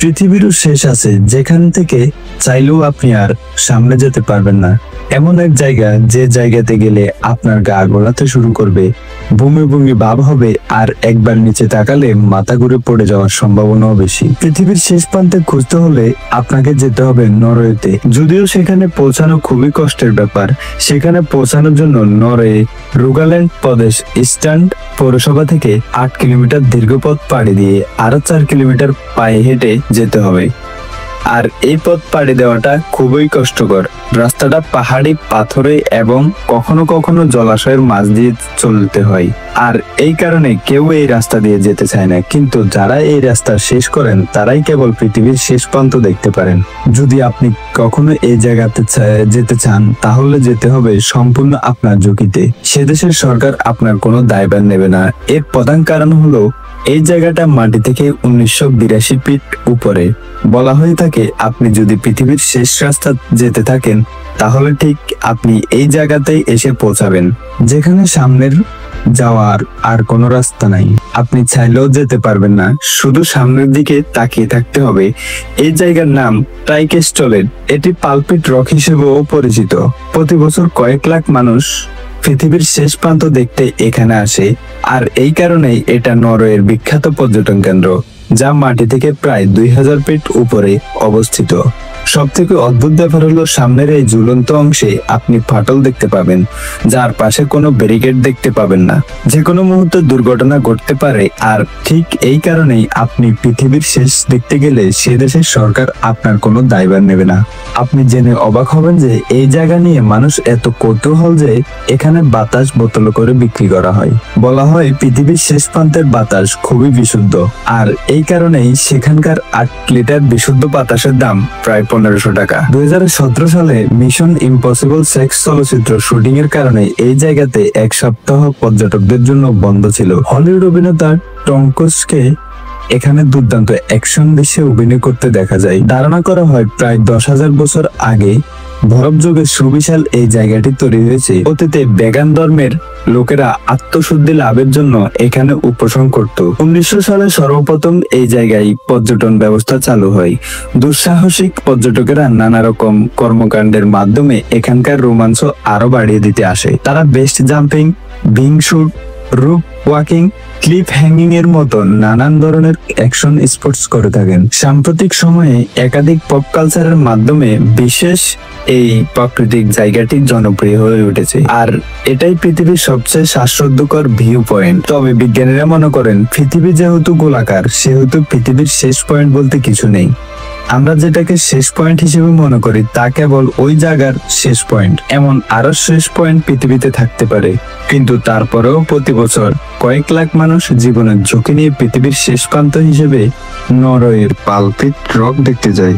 পৃথিবীরও শেষ আছে যেখান থেকে চাইলেও আপনি আর সামনে যেতে পারবেন না। এমন এক জায়গা যে জায়গাতে গেলে আপনার গা গোলাতে শুরু করবে, বমি বমি ভাব হবে, আর একবার নিচে তাকালে মাথা ঘুরে পড়ে যাওয়ার সম্ভাবনাও বেশি। পৃথিবীর শেষ প্রান্তে খুঁজতে হলে আপনাকে যেতে হবে নরওয়েতে। যদিও সেখানে পৌঁছানো খুবই কষ্টের ব্যাপার। সেখানে পৌঁছানোর জন্য নরওয়ে রোগাল্যান্ড প্রদেশ ইস্টার্ন পৌরসভা থেকে 8 কিলোমিটার দীর্ঘ পথ পাড়ি দিয়ে আরো 4 কিলোমিটার পায়ে হেঁটে যেতে হবে। আর এই পথ পাড়ি দেওয়াটা খুবই কষ্টকর। রাস্তাটা পাহাড়ি, পাথরে এবং কখনো কখনো জলাশয়ের মাঝ দিয়ে চলতে হয়। আর এই কারণে কেউ এই রাস্তা দিয়ে যেতে চায় না। কিন্তু যারা এই রাস্তা শেষ করেন তারাই কেবল পৃথিবীর শেষ প্রান্ত দেখতে পারেন। যদি আপনি কখনো এই জায়গাতে যেতে চান তাহলে যেতে হবে সম্পূর্ণ আপনার ঝুঁকিতে। সে দেশের সরকার আপনার কোনো দায়ভার নেবে না। এর প্রধান কারণ হলো এই জায়গাটা মাটি থেকে 1982 ফিট উপরে। বলা হয়ে থাকে আপনি যদি পৃথিবীর শেষ রাস্তা যেতে থাকেন তাহলে ঠিক আপনি এই জায়গাতেই এসে পৌঁছাবেন, যেখানে সামনের যাওয়ার আর কোনো রাস্তা নাই। আপনি চাইলেও যেতে পারবেন না, শুধু সামনের দিকে তাকিয়ে থাকতে হবে। এই জায়গার নাম ট্রাইকেস্টলেট। এটি পালপিট রক হিসেবেও পরিচিত। প্রতি বছর কয়েক লাখ মানুষ পৃথিবীর শেষ প্রান্ত দেখতে এখানে আসে। আর এই কারণেই এটা নরওয়ের বিখ্যাত পর্যটন কেন্দ্র, যা মাটি থেকে প্রায় 2000 ফিট উপরে অবস্থিত। সবথেকে অদ্ভুত ব্যাপার হলো সামনের এই ঝুলন্ত অংশে আপনি ফাটল দেখতে পাবেন, যার পাশে কোনো ব্যারিকেড দেখতে পাবেন না। যে কোনো মুহূর্তে দুর্ঘটনা ঘটতে পারে। আর ঠিক এই কারণেই আপনি পৃথিবীর শেষ দেখতে গেলে সে দেশের সরকার আপনার কোনো দায়ভার নেবে না। আপনি জেনে অবাক হবেন যে এই জায়গা নিয়ে মানুষ এত কৌতূহল যে এখানে বাতাস বোতল করে বিক্রি করা হয়। বলা হয় পৃথিবীর শেষ প্রান্তের বাতাস খুবই বিশুদ্ধ। আর এই কারণেই সেখানকার 8 লিটার বিশুদ্ধ বাতাসের দাম প্রায় 1500 টাকা। 2017 সালে মিশন ইম্পসিবল 6 চলচ্চিত্র শুটিং এর কারণে এই জায়গাতে 1 সপ্তাহ পর্যটকদের জন্য বন্ধ ছিল। হলিউড অভিনেতা টম ক্রুজকে এখানে দুর্দান্ত অ্যাকশন দৃশ্যে অভিনয় করতে দেখা যায়। ধারণা করা হয় প্রায় 10,000 বছর আগে বরফ যুগে সুবিশাল এই জায়গাটি তৈরি হয়েছে। অতীতে ভেগান ধর্মের লোকেরা আত্মশুদ্ধি লাভের জন্য এখানে উপাসনা করত। 1900 সালে সর্বপ্রথম এই জায়গায় পর্যটন ব্যবস্থা চালু হয়। দুঃসাহসিক পর্যটকেরা নানা রকম কর্মকাণ্ডের মাধ্যমে এখানকার রোমাঞ্চ আরো বাড়িয়ে দিতে আসে। তারা বেস্ট জাম্পিং, বিং শুট, রুপ ওয়াকিং, ক্লিফ হ্যাঙ্গিং এর মতো নানান ধরনের অ্যাকশন স্পোর্টস করে থাকেন। সাম্প্রতিক সময়ে একাধিক পপ কালচারের মাধ্যমে বিশেষ এই প্রাকৃতিক জায়গাটি জনপ্রিয় হয়ে উঠেছে। আর এটাই পৃথিবীর সবচেয়ে শ্বাসরুদ্ধকর ভিউ পয়েন্ট। তবে বিজ্ঞানীরা মনে করেন পৃথিবী যেহেতু গোলাকার সেহেতু পৃথিবীর শেষ পয়েন্ট বলতে কিছু নেই। আমরা যেটাকে শেষ পয়েন্ট হিসেবে মনে করি তা কেবল ওই জায়গার শেষ পয়েন্ট। এমন আরো শেষ পয়েন্ট পৃথিবীতে থাকতে পারে, কিন্তু তারপরেও প্রতি বছর কয়েক লাখ মানুষ জীবনের ঝুঁকি নিয়ে পৃথিবীর শেষ প্রান্ত হিসেবে নরওয়ের পালপিট রক দেখতে যায়।